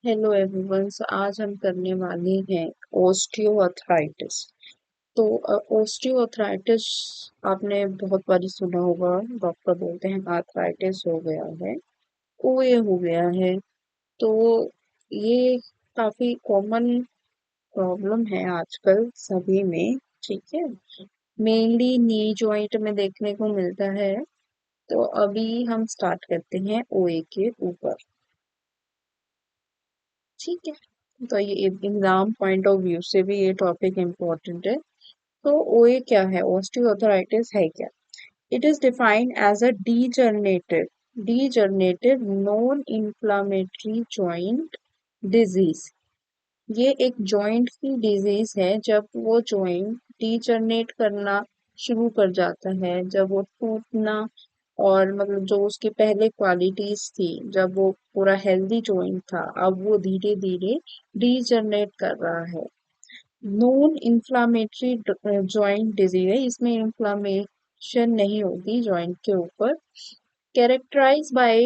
Hello everyone. सो आज हम करने वाले हैं ओस्टियोआर्थराइटिस। तो ओस्टियोआर्थराइटिस आपने बहुत बारी सुना होगा। डॉक्टर बोलते हैं आर्थराइटिस हो गया है, ओए हो गया है। तो ये काफी कॉमन प्रॉब्लम है आजकल सभी में। ठीक है, मेनली नी जॉइंट में देखने को मिलता है। तो अभी हम स्टार्ट करते हैं ओए के ऊपर। ठीक है, तो ये एग्जाम पॉइंट ऑफ व्यू से भी ये टॉपिक इम्पोर्टेंट है। तो ओए क्या है, ऑस्टियोआर्थराइटिस है क्या? It is defined as a degenerative non inflammatory joint disease. ये एक जॉइंट की डिजीज है जब वो जॉइंट डीजनरेट करना शुरू कर जाता है, जब वो टूटना और मतलब जो उसकी पहले क्वालिटीज थी, जब वो पूरा हेल्दी जॉइंट था, अब वो धीरे धीरे डीजनरेट कर रहा है। नॉन इन्फ्लामेटरी जॉइंट डिजीज है, इसमें इन्फ्लामेशन नहीं होती जॉइंट के ऊपर। Characterize by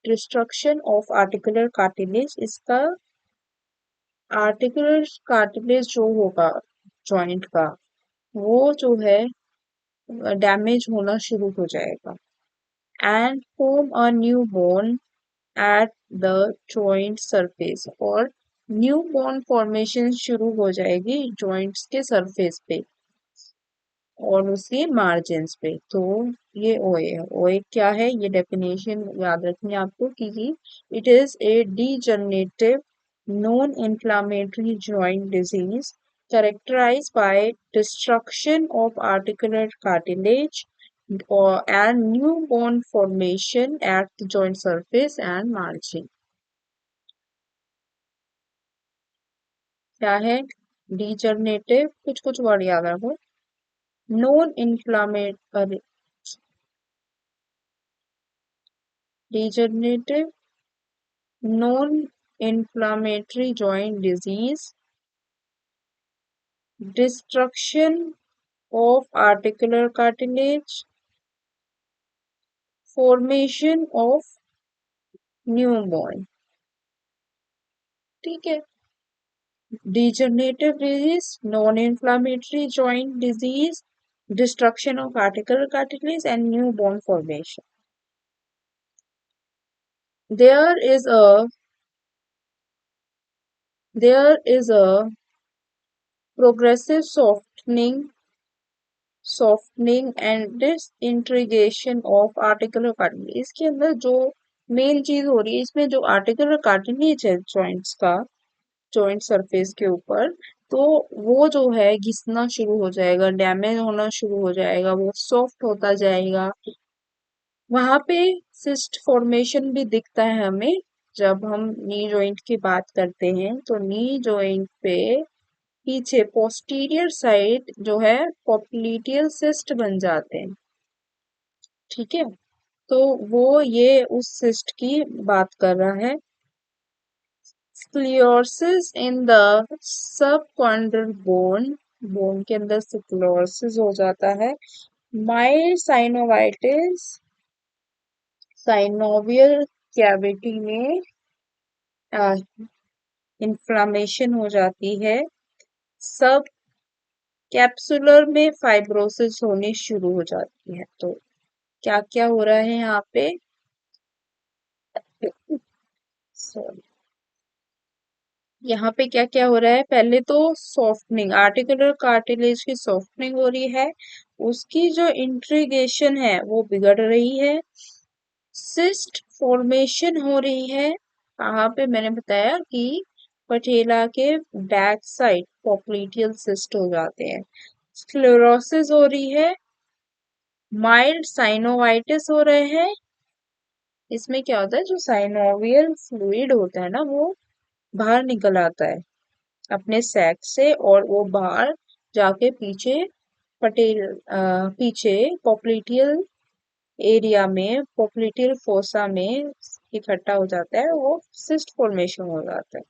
destruction of articular cartilage. इसका आर्टिकुलर कार्टिलेज जो होगा जॉइंट का, वो जो है डैमेज होना शुरू हो जाएगा। And form a new bone at the joint surface. और न्यू बोन फॉर्मेशन शुरू हो जाएगी जॉइंट्स के सरफेस पे और उसके मार्जिन्स पे। तो ये ओए है। ओए क्या है, ये डेफिनेशन याद रखनी है आपको कि it is a degenerative non inflammatory joint disease characterized by destruction of articular cartilage and new bone formation at the joint surface and margin। क्या है? डीजनरेटिव, कुछ कुछ वर्ड याद रखो। Non inflammatory, degenerative non-inflammatory joint disease, destruction of articular cartilage, formation of new bone। ठीक है, degenerative disease, non-inflammatory joint disease, destruction of articular cartilage and new bone formation। There is a there is a progressive softening and disintegration of articular cartilage। इसके अंदर जो main चीज हो रही है, इसमें जो आर्टिकुलर कार्टिलेज है जॉइंट्स का, जॉइंट सरफेस के ऊपर, तो वो जो है घिसना शुरू हो जाएगा, डैमेज होना शुरू हो जाएगा, वो सॉफ्ट होता जाएगा। वहां पे सिस्ट फॉर्मेशन भी दिखता है हमें। जब हम नी जॉइंट की बात करते हैं तो नी जॉइंट पे पीछे पोस्टीरियर साइड जो है पॉप्लिटियल सिस्ट बन जाते हैं। ठीक है, तो वो ये उस सिस्ट की बात कर रहा है। स्क्लियोसिस इन द सबकॉन्ड्रल बोन, बोन के अंदर स्क्लियोसिस हो जाता है। माइल्ड साइनोवाइटिस, साइनोवियल कैविटी में इन्फ्लामेशन हो जाती है। सब कैप्सुलर में फाइब्रोसिस होनी शुरू हो जाती है। तो क्या क्या हो रहा है यहाँ पे? सॉरी, यहाँ पे क्या क्या हो रहा है? पहले तो सॉफ्टनिंग, आर्टिकुलर कार्टिलेज की सॉफ्टनिंग हो रही है, उसकी जो इंट्रीगेशन है वो बिगड़ रही है। सिस्ट फॉर्मेशन हो रही है। कहाँ पे? मैंने बताया कि पटेला के बैक साइड पॉप्लिटियल सिस्ट हो जाते हैं। स्क्लेरोसिस हो रही है। माइल्ड साइनोवाइटिस हो रहे हैं। इसमें क्या होता है, जो साइनोवियल फ्लूइड होता है ना, वो बाहर निकल आता है अपने सैक से, और वो बाहर जाके पीछे पीछे पॉप्लिटियल एरिया में, पॉप्लिटियल फोसा में इकट्ठा हो जाता है, वो सिस्ट फॉर्मेशन हो जाता है।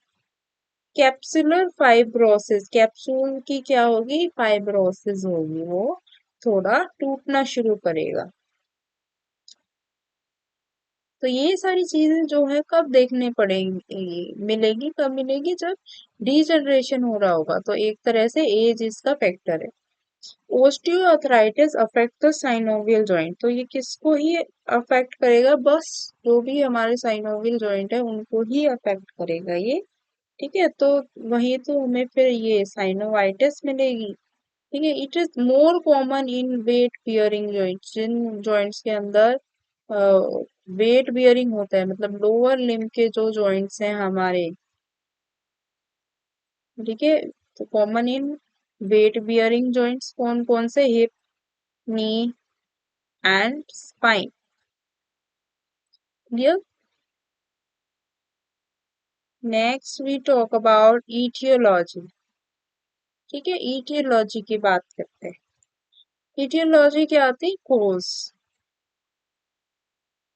कैप्सुलर फाइब्रोसिस, कैप्सूल की क्या होगी? फाइब्रोसिस होगी, वो थोड़ा टूटना शुरू करेगा। तो ये सारी चीजें जो है कब देखने पड़ेंगी, मिलेगी कब मिलेगी, जब डीजनरेशन हो रहा होगा। तो एक तरह से एज इसका फैक्टर है। Osteoarthritis affect the synovial joint, तो ये किसको ही अफेक्ट करेगा, बस जो भी हमारे साइनोवियल जॉइंट है उनको ही अफेक्ट करेगा ये। ठीक है, तो वही तो हमें फिर ये साइनोवाइटिस मिलेगी। ठीक है, it is more common in weight bearing joints, जिन जॉइंट्स के अंदर वेट बियरिंग होता है, मतलब लोअर लिम्ब के जो जॉइंट्स हैं हमारे। ठीक है, तो common in weight bearing joints कौन कौन से, hip, knee and spine. Clear. Next we talk about aetiology. ठीक है, ईटियोलॉजी की बात करते हैं। ईटियोलॉजी क्या आती है, कोज।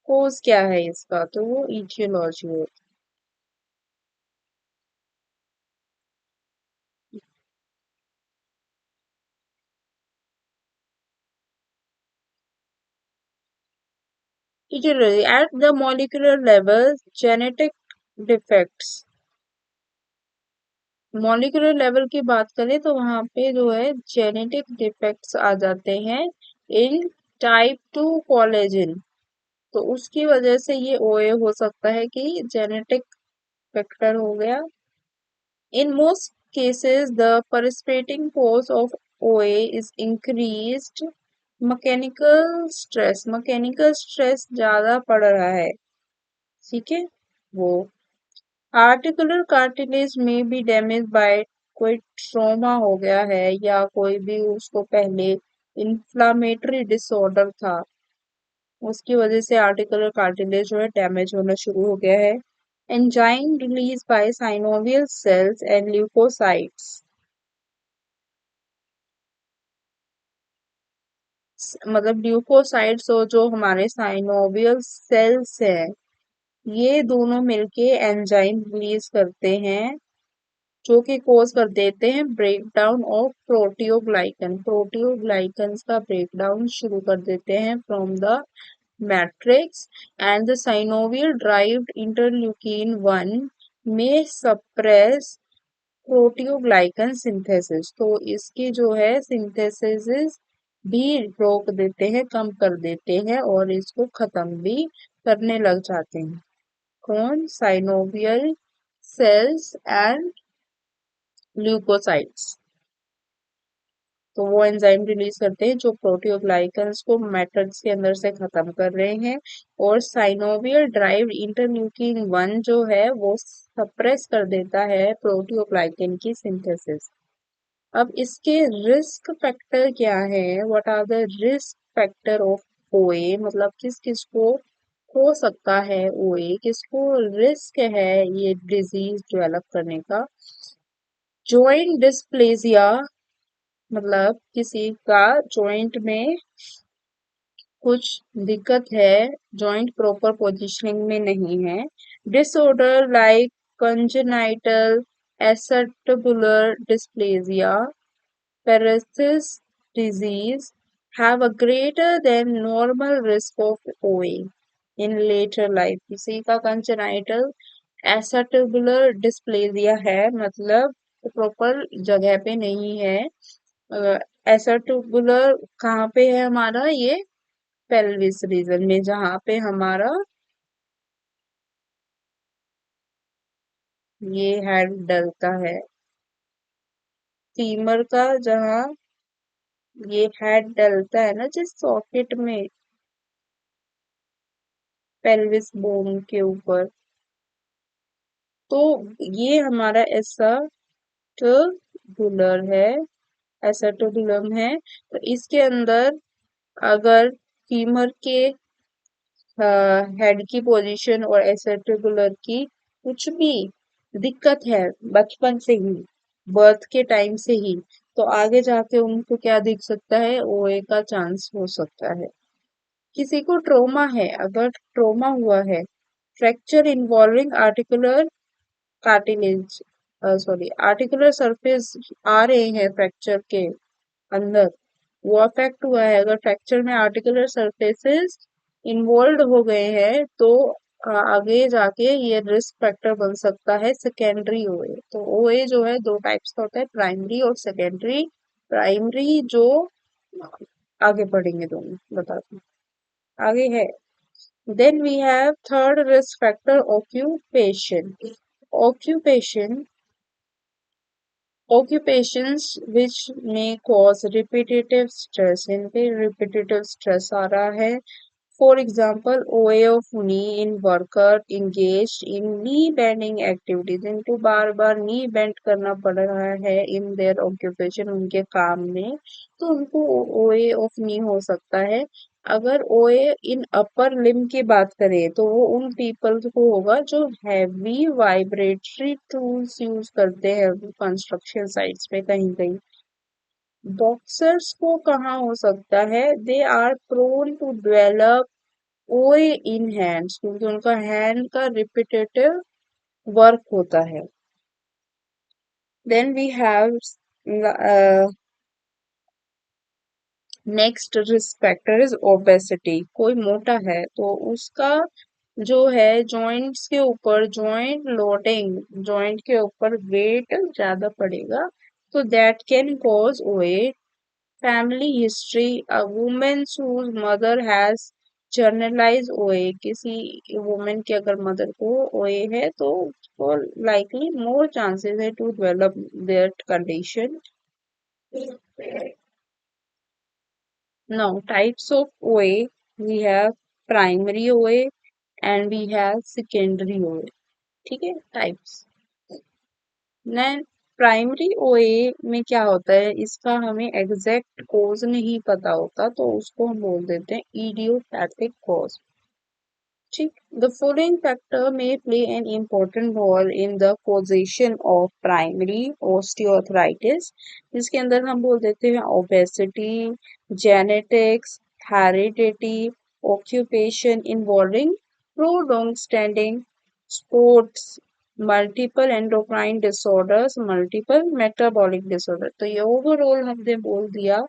कोज क्या है इसका, तो वो ईटियोलॉजी होती है। Aetiology at the molecular level, genetic defects. Molecular level की बात करें तो वहां पे जो है जेनेटिक डिफेक्ट्स आ जाते हैं इन टाइप 2 कोलेजन। तो उसकी वजह से ये ओए हो सकता है कि जेनेटिक फैक्टर हो गया। In most cases, the precipitating cause of OA is increased mechanical stress ज्यादा पड़ रहा है। ठीक है, वो आर्टिकुलर कार्टिलेज में भी डैमेज बाय कोई ट्रॉमा हो गया है, या कोई भी उसको पहले इन्फ्लामेटरी डिसऑर्डर था, उसकी वजह से आर्टिकुलर कार्टिलेज जो है डैमेज होना शुरू हो गया है। Enzyme release by synovial cells and leukocytes, मतलब ल्यूकोसाइट्स और जो हमारे साइनोवियल सेल्स हैं, ये दोनों मिलके एंजाइम रिलीज करते हैं, जो कि कोज कर देते हैं break down of proteoglycan. Proteoglycans का ब्रेक डाउन शुरू कर देते हैं from the matrix, and the synovial derived interleukin 1 may suppress proteoglycan synthesis. तो इसकी जो है सिंथेसिस भी रोक देते हैं, कम कर देते हैं, और इसको खत्म भी करने लग जाते हैं। कौन, साइनोवियल सेल्स एंड ल्यूकोसाइट्स। तो वो एंजाइम रिलीज करते हैं जो प्रोटियोग्लाइकन्स को मैट्रिक्स के अंदर से खत्म कर रहे हैं, और साइनोवियल ड्राइव्ड इंटरल्यूकिन 1 जो है वो सप्रेस कर देता है प्रोटियोग्लाइकन की सिंथेसिस। अब इसके रिस्क फैक्टर क्या है, what are the risk factor of OA, मतलब किस किस को हो सकता है ओए, किसको रिस्क है ये डिजीज डेवलप करने का। जॉइंट डिस्प्लेसिया, मतलब किसी का जॉइंट में कुछ दिक्कत है, जॉइंट प्रॉपर पोजीशनिंग में नहीं है। Disorder like congenital acetabular dysplasia, Paresis disease have a greater than normal risk of OA in later life। किसी का कंजेनाइटल एसेटबुलर डिस्प्लेसिया है, मतलब प्रॉपर जगह पे नहीं है। एसेटबुलर कहाँ पे है हमारा, ये पेल्विस रीजन में, जहाँ पे हमारा ये हेड डलता है, फीमर का जहाँ ये हेड डलता है ना, जिस सॉकेट में, पेल्विस बोन के ऊपर, तो ये हमारा एसेटबुलर है, एसेटबुलम है। तो इसके अंदर अगर फीमर के हेड की पोजीशन और एसेटिबुलर की कुछ भी दिक्कत है बचपन से ही, बर्थ के टाइम से ही, तो आगे जाके उनको क्या दिख सकता है, ओए का चांस हो सकता है। किसी को ट्रोमा है, अगर ट्रोमा हुआ है, fracture involving articular cartilage, sorry articular surface आ रहे हैं फ्रैक्चर के अंदर, वो अफेक्ट हुआ है, अगर फ्रैक्चर में आर्टिकुलर सरफेसेस इन्वॉल्व हो गए हैं, तो आगे जाके ये रिस्क फैक्टर बन सकता है सेकेंडरी ओए। तो ओए जो है दो टाइप्स का होता है, प्राइमरी और सेकेंडरी। प्राइमरी जो आगे पढ़ेंगे दोनों बताते हैं। आगे है, then we have third risk factor, occupation. Occupation, occupations which may cause repetitive stress, इन पे repetitive stress आ रहा है। For example, OA of knee in worker engaged in knee bending activities, इनको बार बार knee bend करना पड़ रहा है in their occupation, उनके काम में, तो उनको OA of knee हो सकता है। अगर OA इन अपर लिम्ब की बात करें तो वो उन पीपल को होगा जो हैवी वाइब्रेटरी टूल्स यूज करते हैं कंस्ट्रक्शन साइट्स पे कहीं कहीं। बॉक्सर्स को कहाँ हो सकता है, they are prone to develop OA in hands, क्योंकि उनका हैंड का रिपीटेटिव वर्क होता है। Then we have next risk factor is obesity. कोई मोटा है तो उसका जो है जॉइंट्स के ऊपर जॉइंट लोडिंग, जॉइंट के ऊपर वेट ज्यादा पड़ेगा, तो दैट कैन कॉज ओए। Family history, a women whose mother has generalized ओए, किसी वुमेन की अगर मदर को ओए है तो उसको लाइकली मोर चांसेस है to develop that condition. Now, types of OA, we have primary OA and we have secondary OA. ठीक है, टाइप्स। न प्राइमरी ओए में क्या होता है, इसका हमें एग्जैक्ट कॉज नहीं पता होता, तो उसको हम बोल देते हैं इडियोपैथिक कॉज। ठीक, the following factor may play an important role in the causation of primary osteoarthritis, जिसके अंदर हम बोल देते हैं obesity, genetics, heredity, occupation involving prolonged standing, sports, multiple endocrine disorders, multiple metabolic disorder. तो ये ओवरऑल हमने बोल दिया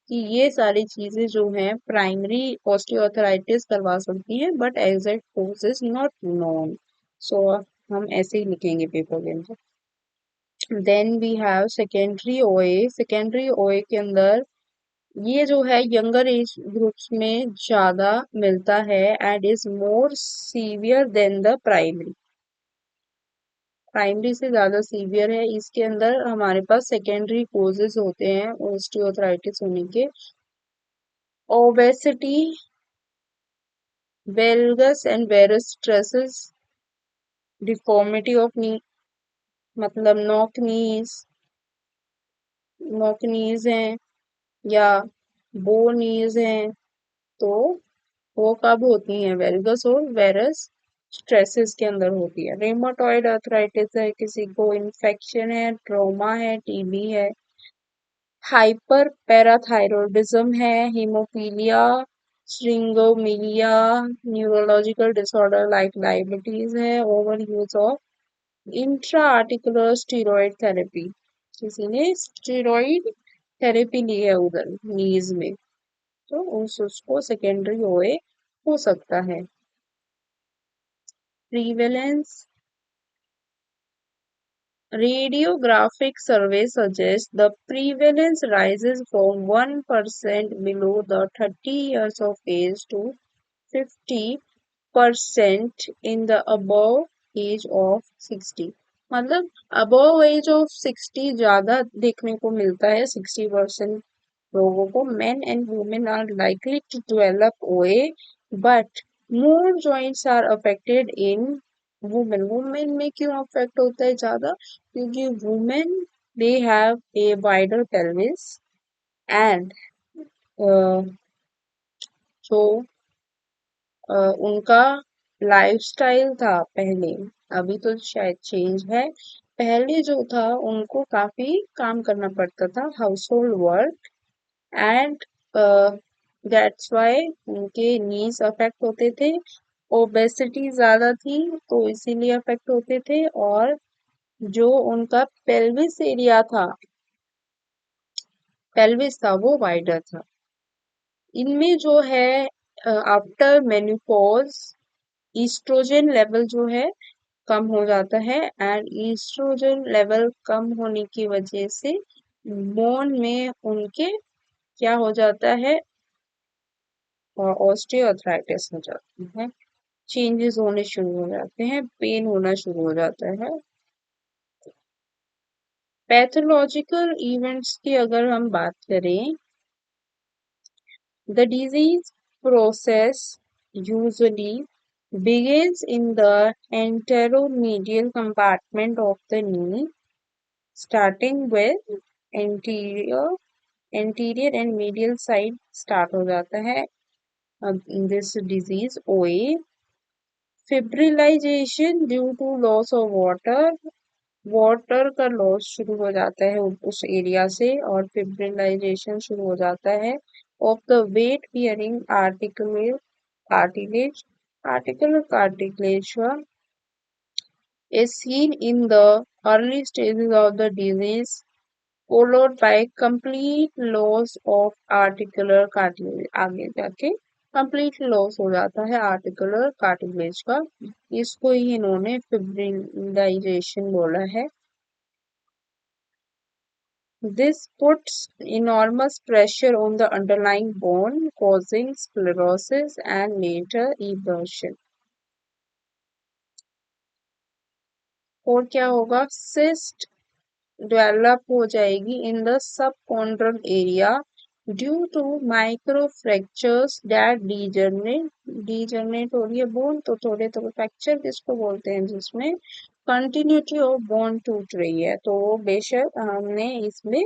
कि ये सारी चीजें जो हैं प्राइमरी ऑस्टियोआर्थराइटिस करवा सकती हैं, but exact cause is not known. So हम ऐसे ही लिखेंगे पेपर के अंदर। Then we have secondary OA. Secondary OA के अंदर ये जो है यंगर एज ग्रुप्स में ज्यादा मिलता है and is more severe than the primary. Primary से ज्यादा सीवियर है। इसके अंदर हमारे पास सेकेंडरी कोजेस होते हैं ऑस्टियोआर्थराइटिस होने के, obesity, valgus and varus stresses, deformity of knee, मतलब नॉक नीज हैं या बो नीज हैं, तो वो कब होती हैं, वेलगस और वेरस स्ट्रेसेस के अंदर होती है। रेमाटॉइड अर्थराइटिस है, किसी को इन्फेक्शन है, ट्रॉमा है, टीबी है, हाइपर पैराथायरॉयडिज्म है, haemophilia, syringomyelia, neurological disorder like diabetes है, over use of intra articular steroid therapy, किसी ने स्टीरॉयड थेरेपी ली है उधर नीज में, तो उसको सेकेंडरी ओए हो सकता है। प्रीवेलेंस, radiographic survey suggests the prevalence rises from 1% below the 30 years of age to 50% in the above age of 60। मतलब above age of 60 ज्यादा देखने को मिलता है, 60% लोगों को। men and women are likely to develop OA, but more joints are affected in women। Women में क्यों अफेक्ट होता है ज्यादा, क्योंकि women they have a wider pelvis and जो उनका लाइफस्टाइल था पहले, अभी तो शायद चेंज है, पहले जो था उनको काफी काम करना पड़ता था, house hold work, and that's why उनके नीज अफेक्ट होते थे। ओबेसिटी ज्यादा थी तो इसीलिए अफेक्ट होते थे, और जो उनका पेल्विस था वो वाइडर था। इनमें जो है आफ्टर मेनोपॉज ईस्ट्रोजन लेवल जो है कम हो जाता है, एंड ईस्ट्रोजन लेवल कम होने की वजह से बोन में उनके क्या हो जाता है, ऑस्टियोआर्थराइटिस हो जाती है, चेंजेस होने शुरू हो जाते हैं, पेन होना शुरू हो जाता है। पैथोलॉजिकल इवेंट्स की अगर हम बात करें, the disease process usually begins in the anteromedial compartment of the knee, starting with anterior anterior and medial side start हो जाता है in this disease OA. Fibrillation due to loss of water का loss शुरू हो जाता है उस area से, और फिब्रिलाइजेशन शुरू हो जाता है of the weight bearing cartilage articular cartilage is seen in the early stages of the disease, followed by complete loss of articular cartilage. आगे जाके complete loss हो जाता है articular cartilage का, इसको ही इन्होंने fibrillization बोला है। This puts enormous pressure on the underlying bone, causing sclerosis and later eversion. और क्या होगा, cyst डेवलप हो जाएगी in the subchondral area due to micro fractures that degenerate हो रही है बोन, तो थोड़े थोड़े फ्रैक्चर किसको बोलते हैं, जिसमें कंटिन्यूटी ऑफ बोन टूट रही है, तो बेशक हमने इसमें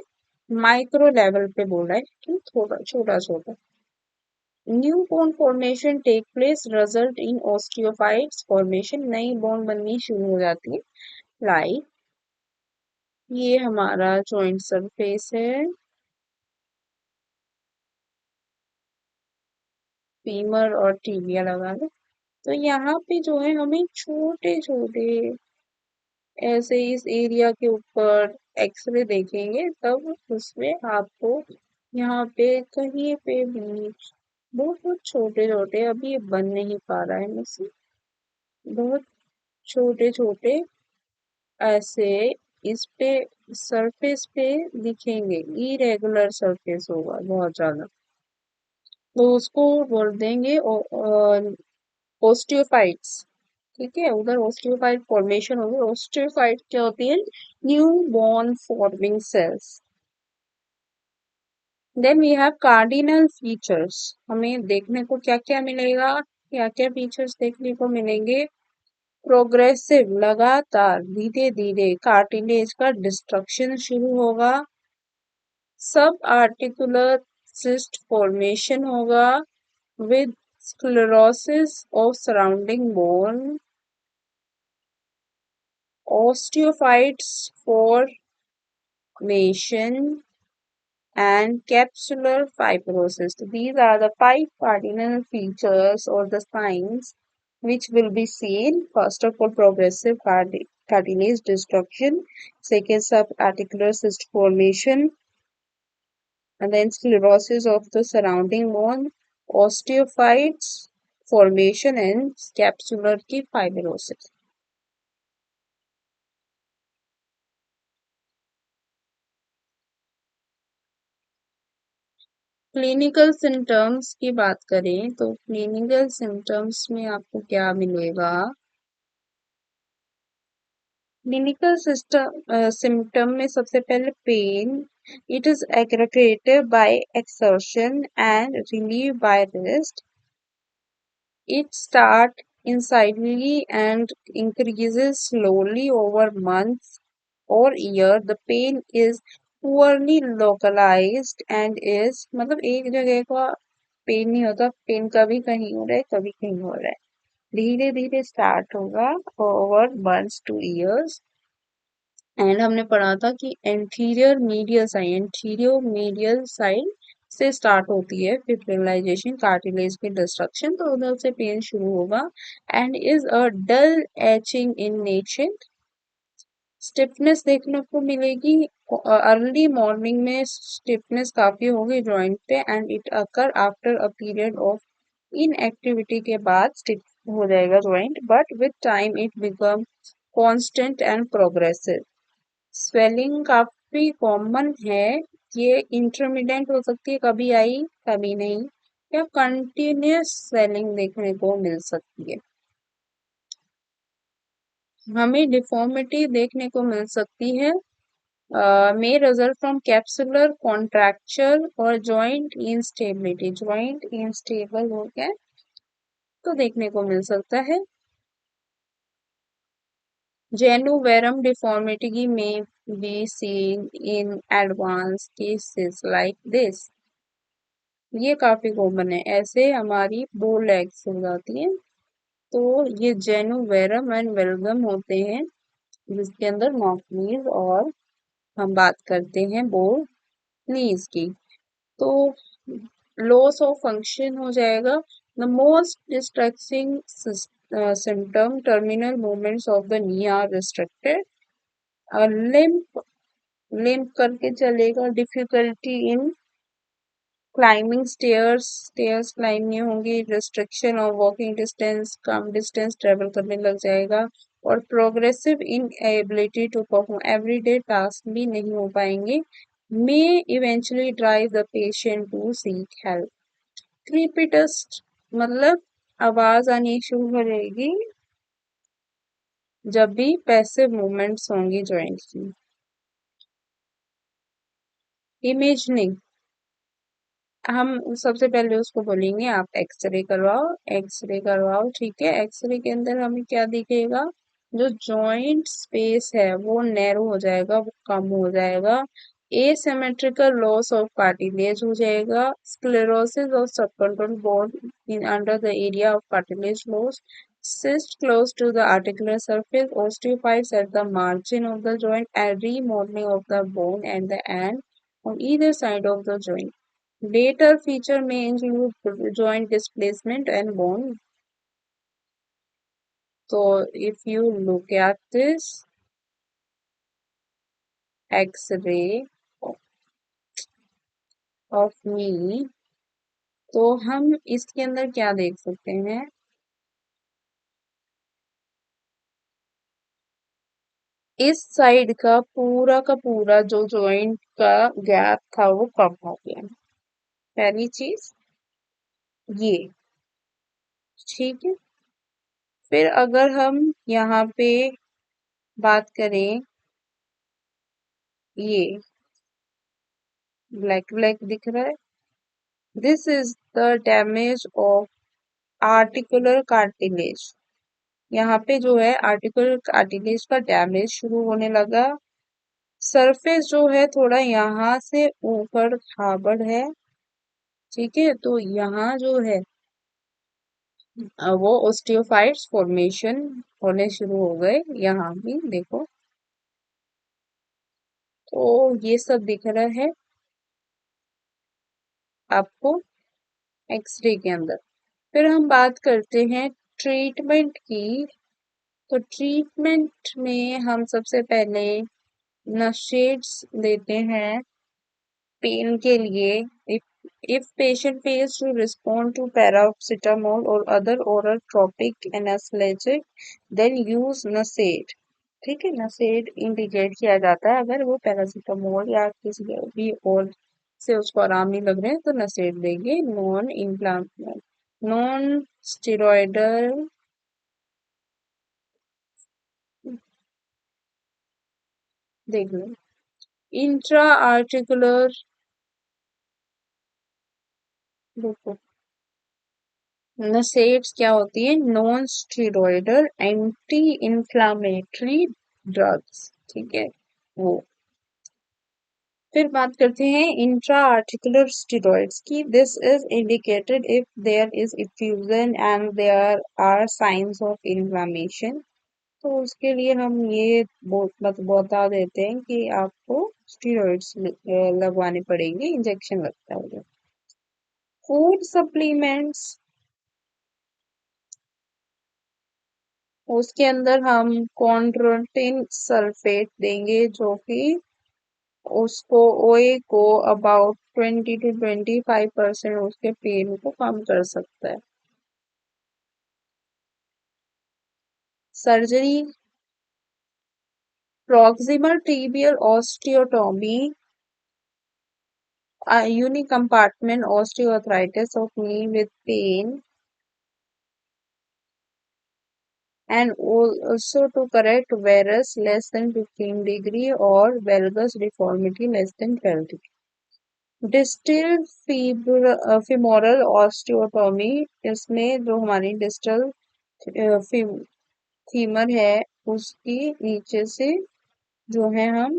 माइक्रो लेवल पे बोला है कि थोड़ा छोटा छोटा। New bone formation take place result in osteophytes formation, नई बोन बननी शुरू हो जाती है। लाइक ये हमारा जॉइंट सरफेस है, फीमर और टीबिया लगा लो, तो यहाँ पे जो है हमें छोटे छोटे ऐसे इस एरिया के ऊपर एक्सरे देखेंगे, तब उसमें आपको यहाँ पे कहीं पे भी बहुत बहुत छोटे छोटे, अभी ये बन नहीं पा रहा है मुझसे, बहुत छोटे छोटे ऐसे इस पे सरफेस पे दिखेंगे, इरेगुलर सरफेस होगा बहुत ज्यादा, तो उसको बोल देंगे ओस्टियोफाइट्स। ठीक है, उधर ओस्टियोफाइट फॉर्मेशन होगी। ओस्टियोफाइट क्या होती है, new bone forming cells. Then we have cardinal features, हमें देखने को क्या क्या मिलेगा, क्या क्या फीचर्स देखने को मिलेंगे, प्रोग्रेसिव लगातार धीरे धीरे कार्टिलेज का डिस्ट्रक्शन शुरू होगा, सब आर्टिकुलर सिस्ट फॉर्मेशन होगा with sclerosis of surrounding bone, osteophytes formation, and capsular fibrosis. So these are the five cardinal features or the signs which will be seen. First of all, progressive cartilage destruction. Second, subarticular cyst formation, and then sclerosis of the surrounding bone, osteophytes formation, and capsular की fibrosis. Clinical symptoms की बात करें तो clinical symptoms में आपको क्या मिलेगा, clinical symptom में सबसे पहले pain, it is aggravated by exertion and relieve by rest, it start incidentally and increases slowly over months or year. The pain is poorly localized and is मतलब एक जगह का पेन नहीं होता, पेन कभी कहीं हो रहा है कभी कहीं हो रहा है, धीरे धीरे स्टार्ट होगा over months two years. And हमने पढ़ा था कि एंटीरियर मीडियल साइड से स्टार्ट होती है फिब्रिलाइजेशन, कार्टिलेज की डिस्ट्रक्शन, तो उधर से पेन शुरू होगा and is a dull aching in nature. Stiffness देखने को मिलेगी, अर्ली मॉर्निंग में स्टिफनेस काफी होगी जॉइंट पे, and it occur after a period of inactivity के बाद हो जाएगा joint, but with time it become constant and progressive. Swelling काफी कॉमन है, ये इंटरमीडिएट हो सकती है, कभी आई कभी नहीं, या कंटिन्यूस स्वेलिंग देखने को मिल सकती है। हमें डिफॉर्मिटी देखने को मिल सकती है, may result from capsular contracture और joint instability, joint instable हो गया तो देखने को मिल सकता है। Genuvarum deformity may be seen in advanced cases like this। ये काफी कॉमन है, ऐसे हमारी बो लेग्स हो जाती हैं, तो ये जेनुवेरम एंड वेलगम होते हैं, जिसके अंदर नॉकनीज और हम बात करते हैं बो नीज की। तो लॉस ऑफ फंक्शन हो जाएगा। The most distressing symptom, terminal movements of the knee are restricted, limp करके चलेगा, difficulty in climbing stairs, stairs climb नहीं होंगी, रिस्ट्रिक्शन ऑफ वॉकिंग डिस्टेंस, कम डिस्टेंस ट्रेवल करने लग जाएगा, और progressive inability to perform everyday task भी नहीं हो पाएंगे, may eventually drive the patient to seek help. Crepitus मतलब आवाज आनी शुरू हो जाएगी जब भी पैसिव मूवमेंट्स होंगी जॉइंट की। इमेजिंग, हम सबसे पहले उसको बोलेंगे आप एक्सरे करवाओ, एक्सरे करवाओ, ठीक है। एक्सरे के अंदर हमें क्या दिखेगा, जो जॉइंट स्पेस है वो नैरो हो जाएगा, वो कम हो जाएगा, एसिमेट्रिकल लॉस ऑफ कार्टिलेज हो जाएगा, sclerosis of subchondral bone in under the area of cartilage loss, cyst close to the articular surface, osteophytes at the margin of the joint, and remodeling of the bone and the end on either side of the joint. Later feature may include joint displacement and bone. So if you look at this X-ray of knee, तो हम इसके अंदर क्या देख सकते हैं, इस side का पूरा जो जॉइंट का गैप था वो कम हो गया, पहली चीज ये, ठीक है। फिर अगर हम यहाँ पे बात करें, ये ब्लैक ब्लैक दिख रहा है, this is the damage of articular cartilage. यहाँ पे जो है आर्टिकुलर कार्टिलेज का डैमेज शुरू होने लगा, सरफेस जो है थोड़ा यहाँ से ऊपर खाबड़ है, ठीक है। तो यहाँ जो है वो ओस्टियोफाइट्स फॉर्मेशन होने शुरू हो गए, यहाँ भी देखो, तो ये सब दिख रहा है आपको एक्सरे के अंदर। फिर हम बात करते हैं ट्रीटमेंट की, तो ट्रीटमेंट में हम सबसे पहले नशेड्स देते हैं पेन के लिए। if patient fails to respond to paracetamol or other oral tropic anesthetic, then use NSAID, ठीक है। NSAID इंडिकेट किया जाता है अगर वो पैरासीटामोल या किसी भी और से उसको आराम नहीं लग रहा है, तो NSAID देंगे। नॉन स्टेरॉयडल, देख लो, इंट्रा आर्टिकुलर, देखो नसेड्स क्या होती है, non steroidal anti inflammatory drugs, ठीक है वो। फिर बात करते हैं इंट्रा आर्टिकुलर स्टेरॉइड्स की, this is indicated if there is effusion and there are signs of inflammation. तो उसके लिए हम ये बता देते हैं कि आपको स्टेरॉइड्स लगवाने पड़ेंगे, इंजेक्शन लगता है। फूड सप्लीमेंट्स, उसके अंदर हम कॉन्ड्रोटिन सल्फेट देंगे, जो कि उसको ओए को अबाउट 20 to 25% उसके पेन को कम कर सकता है। Surgery proximal tibial osteotomy, unicompartment osteoarthritis of knee with pain, and also to correct varus less than 15 degree or valgus deformity less than 12 degree. Distal femoral osteotomy, इसमें जो हमारी डिस्टल फीमर है उसकी नीचे से जो है हम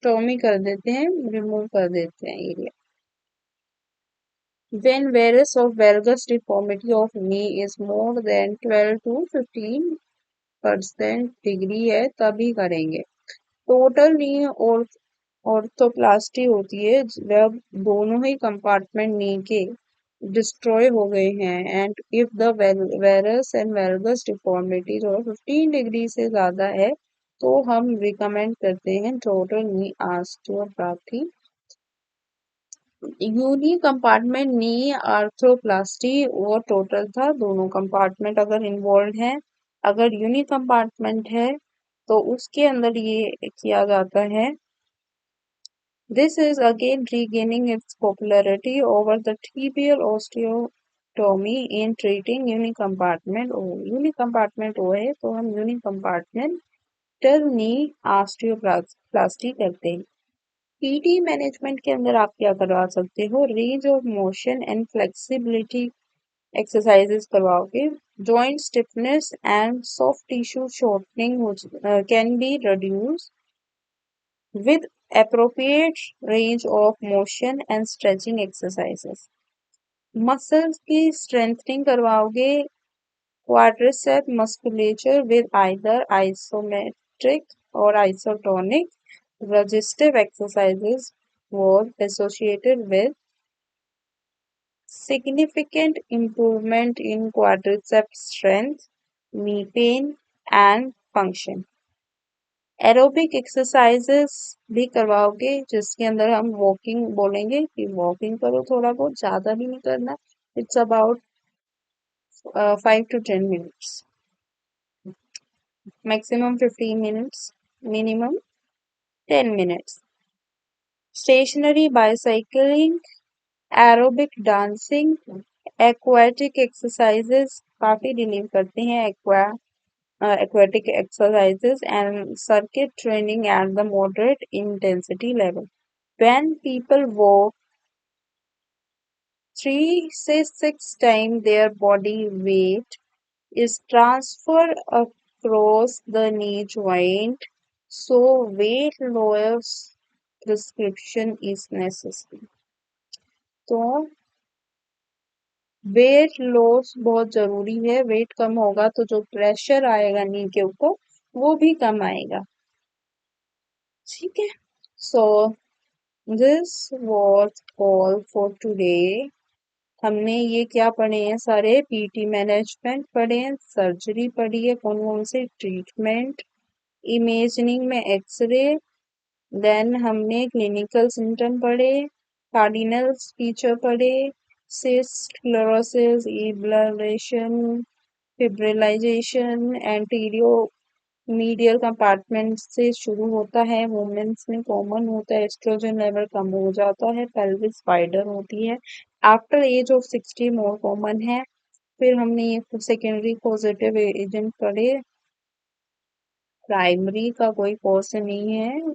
टॉमी कर देते हैं, रिमूव कर देते हैं area. When varus of valgus deformity of knee is more than 12 to 15% degree है तभी करेंगे. टोटल नी और ऑर्थोप्लास्टी होती है जब दोनों ही कंपार्टमेंट नी के डिस्ट्रॉय हो गए हैं and if the varus and valgus deformity जो 15 डिग्री से ज्यादा है तो हम रिकमेंड करते हैं total knee osteopathy. Uni compartment knee arthroplasty और टोटल था, दोनों कंपार्टमेंट अगर इन्वॉल्व हैं. अगर यूनी कंपार्टमेंट है तो उसके अंदर ये किया जाता है. This is again regaining its popularity over the tibial osteotomy in treating unicompartment O. unicompartment O है तो हम unicompartmental knee osteoplasty करते हैं. पीटी मैनेजमेंट के अंदर आप क्या करवा सकते हो, range of motion and flexibility exercises करवाओगे. Joint stiffness and soft tissue shortening can be reduce with appropriate range of motion and stretching exercises. Muscles की स्ट्रेंथनिंग करवाओगे. Quadricep musculature with either isometric or isotonic resistive exercises was associated with significant improvement in quadricep strength, knee pain and function. Aerobic exercises भी करवाओगे जिसके अंदर हम walking बोलेंगे कि walking करो, थोड़ा बहुत, ज्यादा भी नहीं करना. It's about 5 to 10 minutes, maximum 15 minutes, minimum 10 minutes. Stationary bicycling, aerobic dancing, aquatic exercises काफी रिलीव करते हैं. aquatic exercises and circuit training at the moderate intensity level. When people walk 3 to 6 times their body weight is transferred across the knee joint, so weight loss prescription is necessary. तो weight loss बहुत जरूरी है. Wait कम होगा तो जो pressure आएगा नी के ऊपर वो भी कम आएगा. ठीक है. So this was all for today. हमने ये क्या पढ़े हैं, सारे पीटी मैनेजमेंट पढ़े हैं, सर्जरी पढ़ी है, कौन कौन से ट्रीटमेंट, इमेजिंग में एक्सरे, देन हमने क्लिनिकल सिम्टम पढ़े, कार्डिनल फीचर पढ़े, सिस्ट, क्लोरोसिस, इब्लरेशन, फिब्रिलाइजेशन, एंटीरियो मीडियल कंपार्टमेंट से शुरू होता है, वुमेन्स में कॉमन होता है, एस्ट्रोजन लेवल कम हो जाता है, पेल्विस वाइडर होती है, after age of 60 more common है. फिर हमने ये सेकेंडरी पॉजिटिव एजेंट पढ़े. प्राइमरी का कोई कॉज नहीं है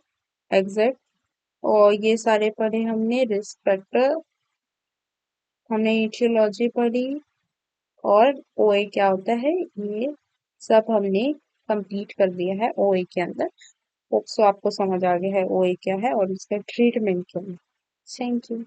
एग्जैक्ट. और ये सारे पढ़े हमने. रिस्क फैक्टर, हमने इटियोलॉजी पढ़ी और ओए क्या होता है, ये सब हमने कंप्लीट कर दिया है ओए के अंदर. होप सो आपको समझ आ गया है ओए क्या है और इसका ट्रीटमेंट क्या है. Thank you.